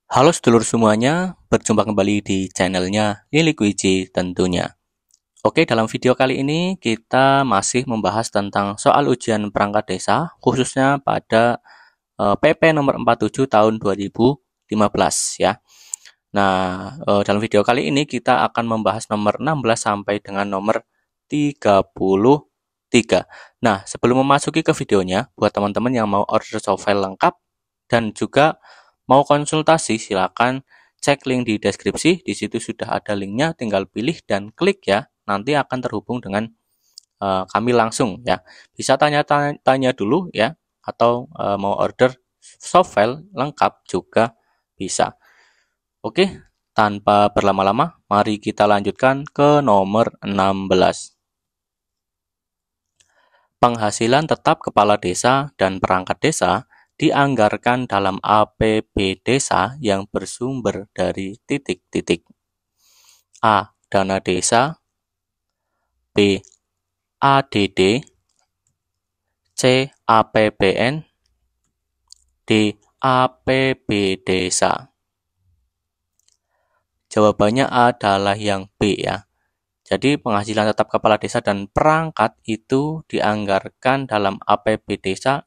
Halo sedulur semuanya, berjumpa kembali di channelnya Lili Kuiji tentunya. Oke, dalam video kali ini kita masih membahas tentang soal ujian perangkat desa, khususnya pada PP nomor 47 tahun 2015 ya. Nah, dalam video kali ini kita akan membahas nomor 16 sampai dengan nomor 33. Nah, sebelum memasuki ke videonya, buat teman-teman yang mau order softfile lengkap dan juga mau konsultasi, silakan cek link di deskripsi. Di situ sudah ada linknya, tinggal pilih dan klik ya. Nanti akan terhubung dengan kami langsung ya. Bisa tanya-tanya dulu ya, atau mau order softfile lengkap juga bisa. Oke, tanpa berlama-lama, mari kita lanjutkan ke nomor 16. Penghasilan tetap kepala desa dan perangkat desa dianggarkan dalam APB desa yang bersumber dari titik-titik. A. Dana desa. B. ADD. C. APBN. D. APB desa. Jawabannya adalah yang B ya. Jadi penghasilan tetap kepala desa dan perangkat itu dianggarkan dalam APB desa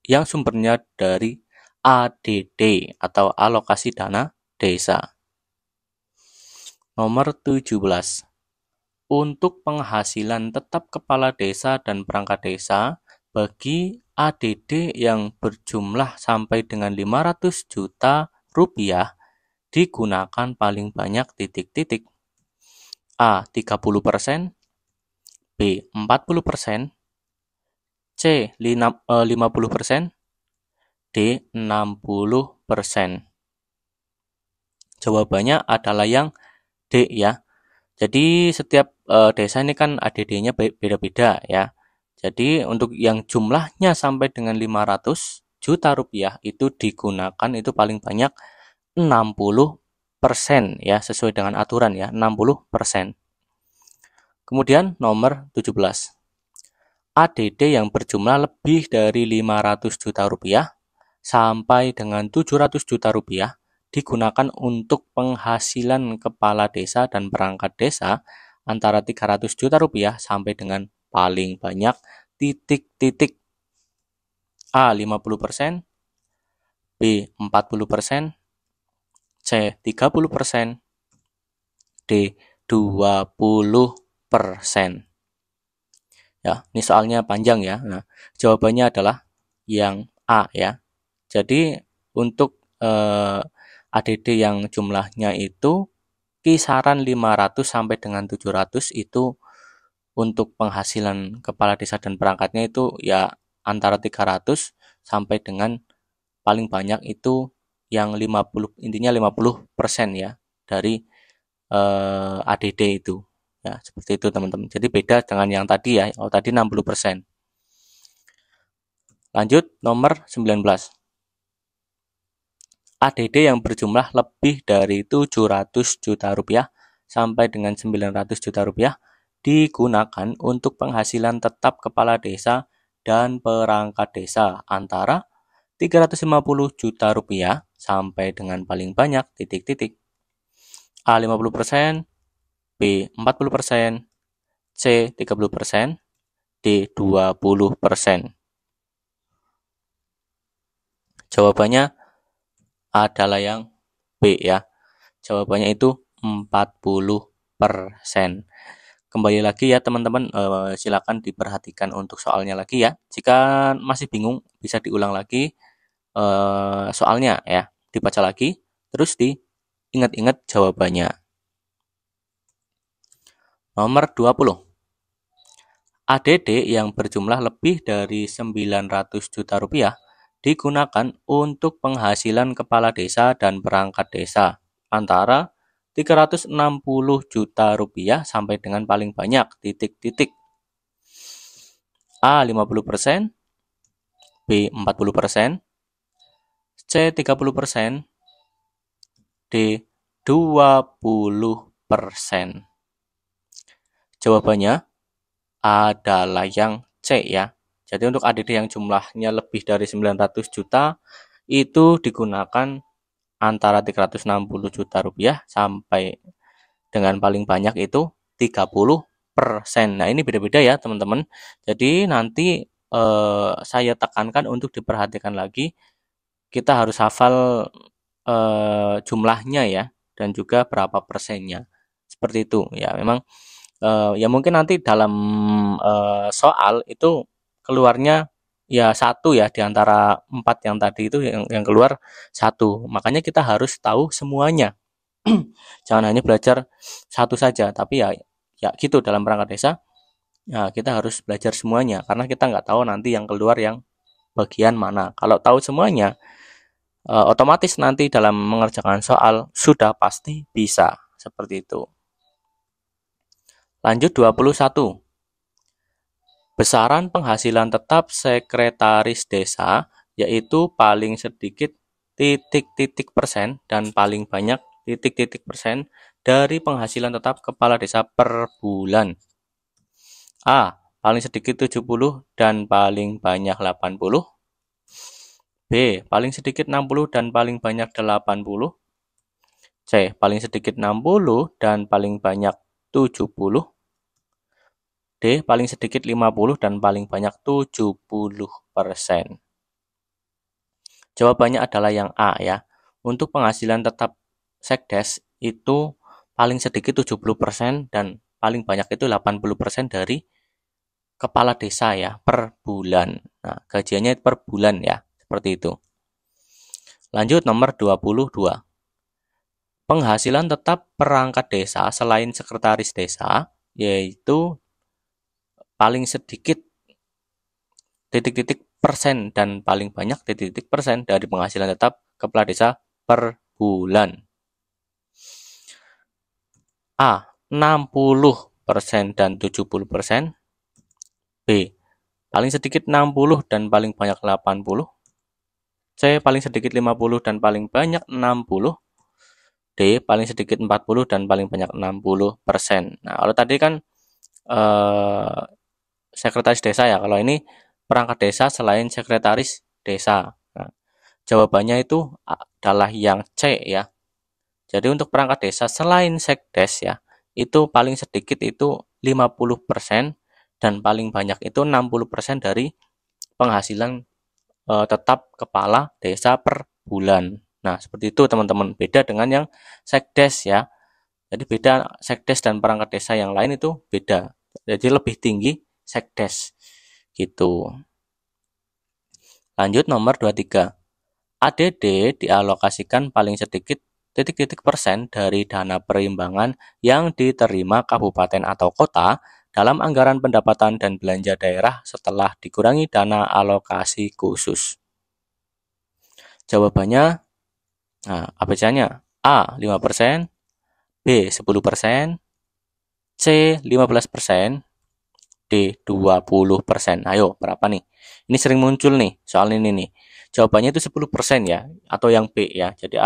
yang sumbernya dari ADD atau alokasi dana desa. Nomor 17. Untuk penghasilan tetap kepala desa dan perangkat desa bagi ADD yang berjumlah sampai dengan 500 juta rupiah digunakan paling banyak titik-titik. A. 30%, B. 40%, C. 50%, D. 60%. Jawabannya adalah yang D ya. Jadi setiap desa ini kan ADD-nya beda-beda ya. Jadi untuk yang jumlahnya sampai dengan 500 juta rupiah itu digunakan itu paling banyak 60% ya, sesuai dengan aturan ya, 60%. Kemudian nomor 17. ADD yang berjumlah lebih dari 500 juta rupiah sampai dengan 700 juta rupiah digunakan untuk penghasilan kepala desa dan perangkat desa antara 300 juta rupiah sampai dengan paling banyak titik-titik. A. 50%, B. 40%, C. 30%, D. 20%. Ya, ini soalnya panjang ya. Nah, jawabannya adalah yang A ya. Jadi untuk ADD yang jumlahnya itu kisaran 500 sampai dengan 700 itu untuk penghasilan kepala desa dan perangkatnya itu ya antara 300 sampai dengan paling banyak itu yang 50, intinya 50% ya dari ADD itu. Ya, seperti itu teman-teman. Jadi beda dengan yang tadi ya. Oh, tadi 60%. Lanjut nomor 19. ADD yang berjumlah lebih dari 700 juta rupiah sampai dengan 900 juta rupiah digunakan untuk penghasilan tetap kepala desa dan perangkat desa antara 350 juta rupiah sampai dengan paling banyak titik-titik. A. 50%, B. 40%, C. 30%, D. 20%. Jawabannya adalah yang B ya. Jawabannya itu 40%. Kembali lagi ya teman-teman, silakan diperhatikan untuk soalnya lagi ya. Jika masih bingung bisa diulang lagi soalnya ya, dibaca lagi terus diingat-ingat jawabannya. Nomor 20. ADD yang berjumlah lebih dari 900 juta rupiah digunakan untuk penghasilan kepala desa dan perangkat desa antara 360 juta rupiah sampai dengan paling banyak titik-titik. A. 50%, B. 40%, C. 30%, D. 20%. Jawabannya adalah yang C ya. Jadi untuk ADD yang jumlahnya lebih dari 900 juta itu digunakan antara 360 juta rupiah sampai dengan paling banyak itu 30%. Nah, ini beda-beda ya, teman-teman. Jadi nanti saya tekankan untuk diperhatikan lagi, kita harus hafal jumlahnya ya, dan juga berapa persennya. Seperti itu ya. Memang ya mungkin nanti dalam soal itu keluarnya ya satu ya, di antara 4 yang tadi itu yang keluar satu. Makanya kita harus tahu semuanya. Jangan hanya belajar satu saja, tapi ya gitu dalam perangkat desa. Nah, kita harus belajar semuanya karena kita nggak tahu nanti yang keluar yang bagian mana. Kalau tahu semuanya, otomatis nanti dalam mengerjakan soal sudah pasti bisa. Seperti itu. Lanjut 21. Besaran penghasilan tetap sekretaris desa yaitu paling sedikit titik-titik persen dan paling banyak titik-titik persen dari penghasilan tetap kepala desa per bulan. A. Paling sedikit 70 dan paling banyak 80. B. Paling sedikit 60 dan paling banyak 80. C. Paling sedikit 60 dan paling banyak 70. D. Paling sedikit 50 dan paling banyak 70%. Jawabannya adalah yang A ya. Untuk penghasilan tetap sekdes itu paling sedikit 70% dan paling banyak itu 80% dari kepala desa ya, per bulan. Nah, gajiannya per bulan ya, seperti itu. Lanjut nomor 22. Penghasilan tetap perangkat desa selain sekretaris desa yaitu paling sedikit titik-titik persen dan paling banyak titik-titik persen dari penghasilan tetap kepala desa per bulan. A. 60% dan 70%. B. Paling sedikit 60 dan paling banyak 80. C. Paling sedikit 50 dan paling banyak 60. D. Paling sedikit 40 dan paling banyak 60%. Nah, kalau tadi kan sekretaris desa ya. Kalau ini perangkat desa selain sekretaris desa. Nah, jawabannya itu adalah yang C ya. Jadi untuk perangkat desa selain sekdes ya, itu paling sedikit itu 50% dan paling banyak itu 60% dari penghasilan tetap kepala desa per bulan. Nah, seperti itu teman-teman. Beda dengan yang sekdes ya. Jadi beda sekdes dan perangkat desa yang lain itu beda. Jadi lebih tinggi sekdes. Gitu. Lanjut nomor 23. ADD dialokasikan paling sedikit titik-titik persen dari dana perimbangan yang diterima kabupaten atau kota dalam anggaran pendapatan dan belanja daerah setelah dikurangi dana alokasi khusus. Jawabannya, nah, ABC-nya A. 5%, B. 10%, C. 15%, D. 20%. Ayo, berapa nih? Ini sering muncul nih, soal ini nih. Jawabannya itu 10% ya, atau yang B ya. Jadi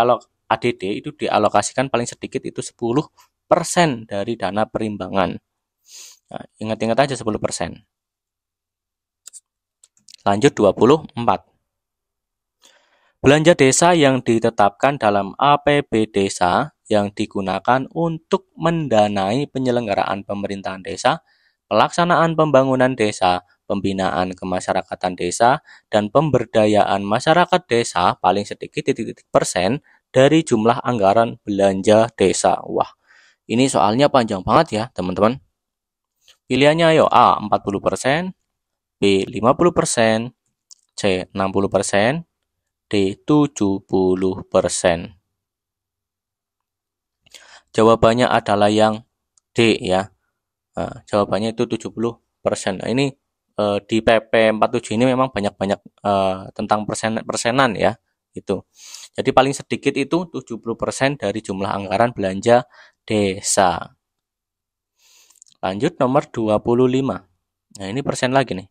ADD itu dialokasikan paling sedikit itu 10% dari dana perimbangan. Nah, ingat-ingat aja 10%. Lanjut 24. Belanja desa yang ditetapkan dalam APB desa yang digunakan untuk mendanai penyelenggaraan pemerintahan desa, pelaksanaan pembangunan desa, pembinaan kemasyarakatan desa, dan pemberdayaan masyarakat desa paling sedikit titik-titik persen dari jumlah anggaran belanja desa. Wah, ini soalnya panjang banget ya, teman-teman. Pilihannya ayo A. 40%, B. 50%, C. 60%, D. 70%. Jawabannya adalah yang D ya. Nah, jawabannya itu 70%. Nah, ini di PP 47 ini memang banyak-banyak tentang persenan ya. Itu. Jadi paling sedikit itu 70% dari jumlah anggaran belanja desa. Lanjut nomor 25. Nah, ini persen lagi nih.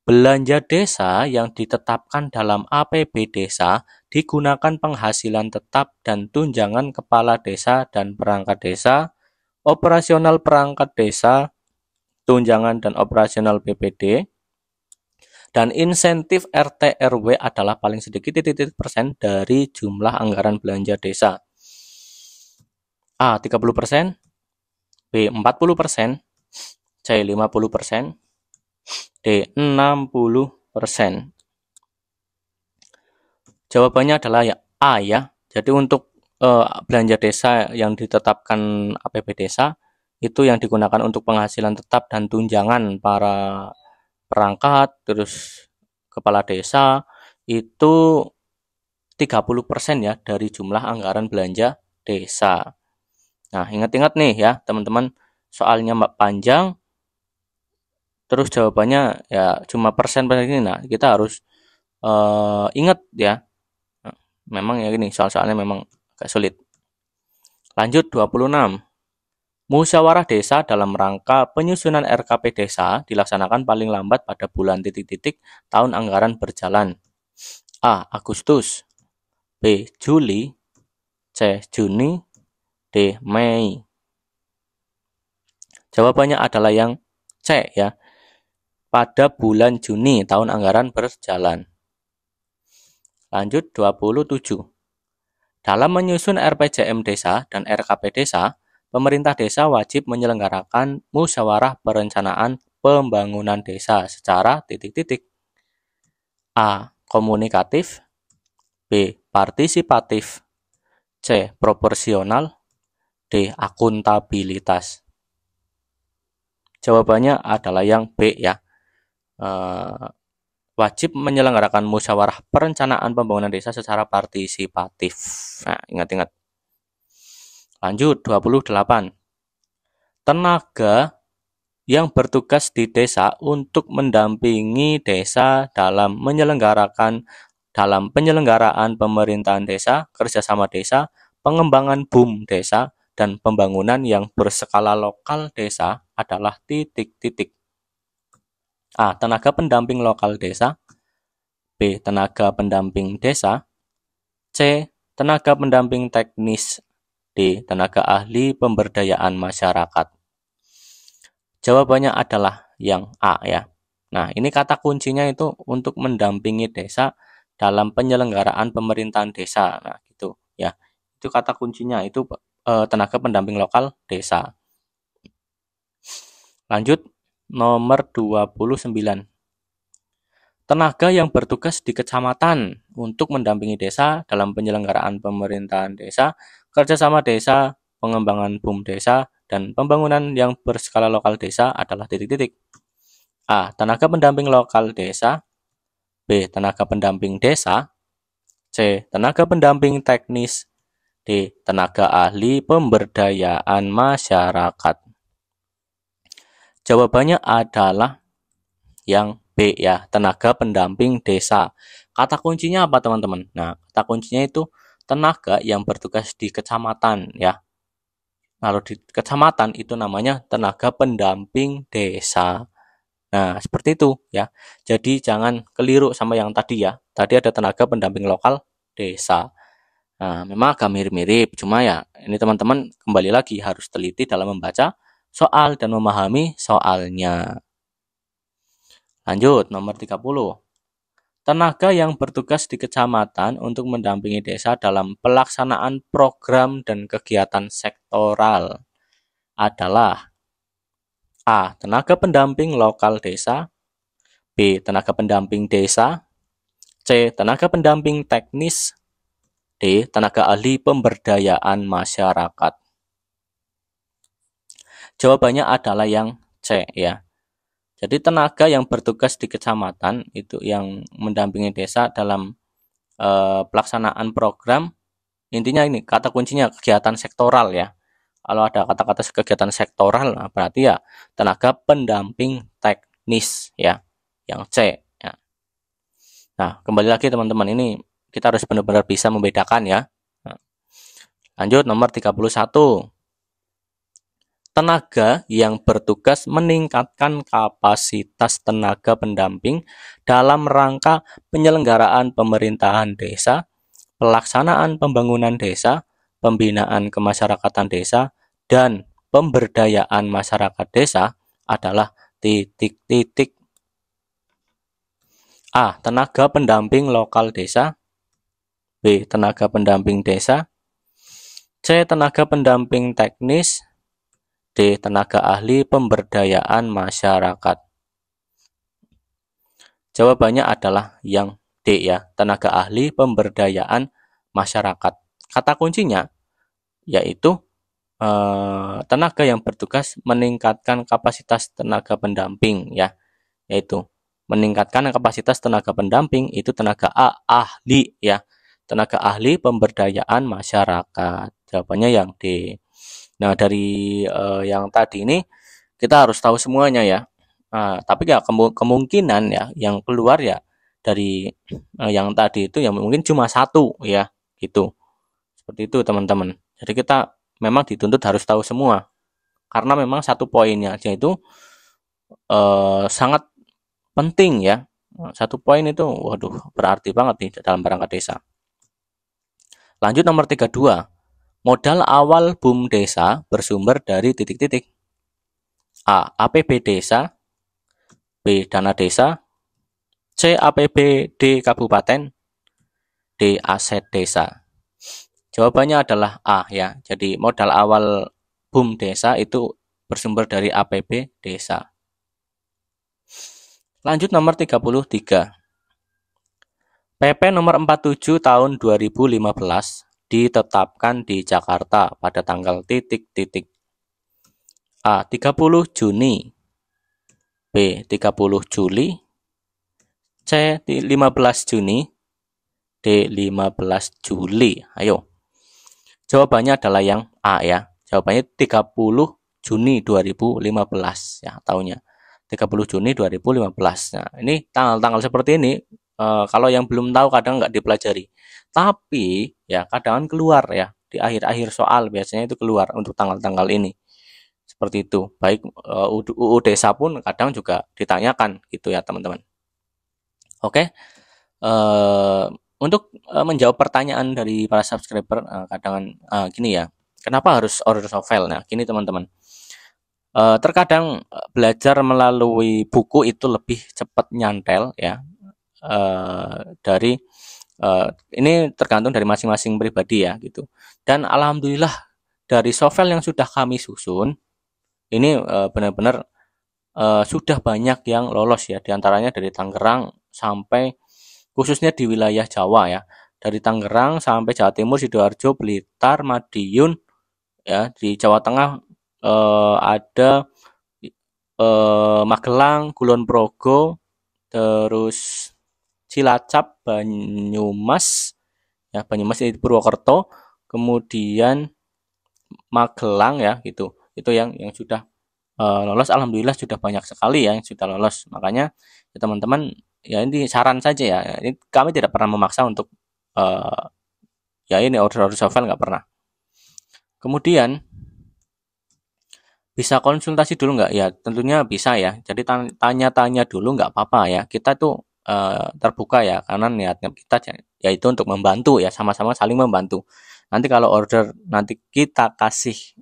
Belanja desa yang ditetapkan dalam APB desa digunakan penghasilan tetap dan tunjangan kepala desa dan perangkat desa, operasional perangkat desa, tunjangan dan operasional BPD, Dan insentif RT RW adalah paling sedikit titik persen dari jumlah anggaran belanja desa. A 30%, B 40%, C 50%, D 60%. Jawabannya adalah ya A ya. Jadi untuk belanja desa yang ditetapkan APB desa itu yang digunakan untuk penghasilan tetap dan tunjangan para perangkat, terus kepala desa itu 30% ya dari jumlah anggaran belanja desa. Nah, ingat-ingat nih ya teman-teman, soalnya panjang, terus jawabannya ya cuma persen ini. Nah, kita harus ingat ya. Memang ya gini, soal-soalnya memang agak sulit. Lanjut 26. Musyawarah desa dalam rangka penyusunan RKP desa dilaksanakan paling lambat pada bulan titik-titik tahun anggaran berjalan. A. Agustus, B. Juli, C. Juni, D. Mei. Jawabannya adalah yang C ya. Pada bulan Juni tahun anggaran berjalan. Lanjut 27. Dalam menyusun RPJM desa dan RKP desa, pemerintah desa wajib menyelenggarakan musyawarah perencanaan pembangunan desa secara titik-titik. A. Komunikatif, B. Partisipatif, C. Proporsional, D. Akuntabilitas. Jawabannya adalah yang B ya. Wajib menyelenggarakan musyawarah perencanaan pembangunan desa secara partisipatif. Nah, ingat-ingat. Lanjut 28. Tenaga yang bertugas di desa untuk mendampingi desa dalam penyelenggaraan pemerintahan desa, kerjasama desa, pengembangan BUM desa, dan pembangunan yang berskala lokal desa adalah titik-titik. A. Tenaga pendamping lokal desa, B. Tenaga pendamping desa, C. Tenaga pendamping teknis, D. Tenaga ahli pemberdayaan masyarakat. Jawabannya adalah yang A ya. Nah, ini kata kuncinya itu untuk mendampingi desa dalam penyelenggaraan pemerintahan desa. Nah, gitu ya. Itu kata kuncinya itu tenaga pendamping lokal desa. Lanjut nomor 29. Tenaga yang bertugas di kecamatan untuk mendampingi desa dalam penyelenggaraan pemerintahan desa, kerjasama desa, pengembangan BUM desa, dan pembangunan yang berskala lokal desa adalah titik-titik. A. Tenaga pendamping lokal desa, B. Tenaga pendamping desa, C. Tenaga pendamping teknis, D. Tenaga ahli pemberdayaan masyarakat. Jawabannya adalah yang B ya, tenaga pendamping desa. Kata kuncinya apa teman-teman? Nah, kata kuncinya itu tenaga yang bertugas di kecamatan ya. Kalau di kecamatan itu namanya tenaga pendamping desa. Nah, seperti itu ya. Jadi jangan keliru sama yang tadi ya. Tadi ada tenaga pendamping lokal desa. Nah, memang agak mirip-mirip, cuma ya ini teman-teman kembali lagi harus teliti dalam membaca soal dan memahami soalnya. Lanjut, nomor 30. Tenaga yang bertugas di kecamatan untuk mendampingi desa dalam pelaksanaan program dan kegiatan sektoral adalah A. Tenaga pendamping lokal desa, B. Tenaga pendamping desa, C. Tenaga pendamping teknis, D. Tenaga ahli pemberdayaan masyarakat. Jawabannya adalah yang C ya. Jadi tenaga yang bertugas di kecamatan itu yang mendampingi desa dalam pelaksanaan program, intinya ini kata kuncinya kegiatan sektoral ya. Kalau ada kata-kata kegiatan sektoral, nah berarti ya tenaga pendamping teknis ya, yang C ya. Nah, kembali lagi teman-teman, ini kita harus benar-benar bisa membedakan ya. Nah, lanjut nomor 31. Tenaga yang bertugas meningkatkan kapasitas tenaga pendamping dalam rangka penyelenggaraan pemerintahan desa, pelaksanaan pembangunan desa, pembinaan kemasyarakatan desa, dan pemberdayaan masyarakat desa adalah titik-titik. A. Tenaga pendamping lokal desa. B. Tenaga pendamping desa. C. Tenaga pendamping teknis. D. Tenaga ahli pemberdayaan masyarakat. Jawabannya adalah yang D ya, tenaga ahli pemberdayaan masyarakat. Kata kuncinya yaitu tenaga yang bertugas meningkatkan kapasitas tenaga pendamping ya, yaitu meningkatkan kapasitas tenaga pendamping itu tenaga ahli ya, tenaga ahli pemberdayaan masyarakat. Jawabannya yang D. Nah, dari yang tadi ini kita harus tahu semuanya ya. Tapi ya kemungkinan ya yang keluar ya dari yang tadi itu yang mungkin cuma satu ya gitu. Seperti itu teman-teman. Jadi kita memang dituntut harus tahu semua. Karena memang satu poinnya aja itu sangat penting ya. Satu poin itu waduh berarti banget nih dalam perangkat desa. Lanjut nomor 32. Modal awal boom desa bersumber dari titik-titik. A. APB desa. B. Dana desa. C. APBD kabupaten. D. Aset desa. Jawabannya adalah A ya. Jadi modal awal boom desa itu bersumber dari APB desa. Lanjut nomor 33. PP nomor 47 tahun 2015 ditetapkan di Jakarta pada tanggal titik-titik. A. 30 Juni. B. 30 Juli. C. 15 Juni. D. 15 Juli. Ayo. Jawabannya adalah yang A ya. Jawabannya 30 Juni 2015 ya tahunnya. 30 Juni 2015. Nah, ini tanggal-tanggal seperti ini kalau yang belum tahu kadang nggak dipelajari. Tapi ya kadang keluar ya di akhir-akhir soal biasanya itu keluar untuk tanggal-tanggal ini. Seperti itu. Baik UU desa pun kadang juga ditanyakan gitu ya teman-teman. Oke. Untuk menjawab pertanyaan dari para subscriber kadang gini ya. Kenapa harus order soft file? Nah, gini teman-teman. Terkadang belajar melalui buku itu lebih cepat nyantel ya. Dari ini tergantung dari masing-masing pribadi ya gitu. Dan alhamdulillah dari soft file yang sudah kami susun ini benar-benar sudah banyak yang lolos ya, diantaranya dari Tangerang sampai khususnya di wilayah Jawa ya, dari Tangerang sampai Jawa Timur, Sidoarjo, Blitar, Madiun ya, di Jawa Tengah ada Magelang, Kulon Progo, terus Cilacap, Banyumas ya, Banyumas itu Purwokerto, kemudian Magelang ya gitu. Itu yang sudah lolos, alhamdulillah sudah banyak sekali ya yang sudah lolos. Makanya ya, teman-teman ya ini saran saja ya. Ini kami tidak pernah memaksa untuk ya ini order soft file nggak pernah. Kemudian bisa konsultasi dulu nggak? Ya tentunya bisa ya. Jadi tanya-tanya dulu nggak apa-apa ya. Kita tuh terbuka ya karena niatnya kita yaitu untuk membantu ya, sama-sama saling membantu. Nanti kalau order nanti kita kasih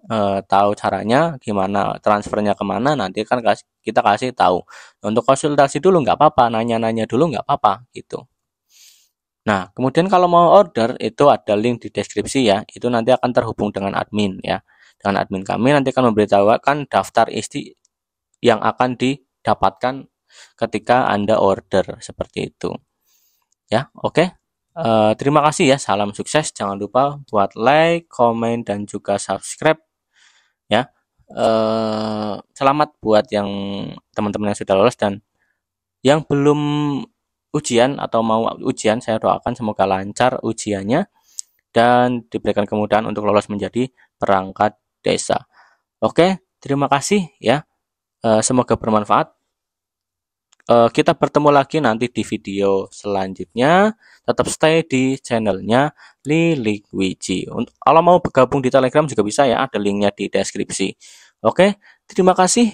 tahu caranya gimana, transfernya kemana, nanti kan kita kasih tahu. Untuk konsultasi dulu nggak apa-apa, nanya-nanya dulu nggak apa-apa gitu. Nah kemudian kalau mau order itu ada link di deskripsi ya, itu nanti akan terhubung dengan admin ya. Dengan admin kami nanti akan memberitahukan daftar isi yang akan didapatkan ketika Anda order seperti itu. Ya, oke. Terima kasih ya, salam sukses. Jangan lupa buat like, komen, dan juga subscribe ya. Selamat buat yang teman-teman yang sudah lolos dan yang belum ujian atau mau ujian, saya doakan semoga lancar ujiannya dan diberikan kemudahan untuk lolos menjadi perangkat desa. Oke, terima kasih ya. Semoga bermanfaat. Kita bertemu lagi nanti di video selanjutnya. Tetap stay di channelnya Lilik Wiji. Kalau mau bergabung di Telegram juga bisa ya, ada linknya di deskripsi. Oke, terima kasih.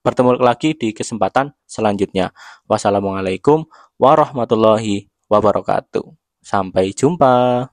Bertemu lagi di kesempatan selanjutnya. Wassalamualaikum warahmatullahi wabarakatuh. Sampai jumpa.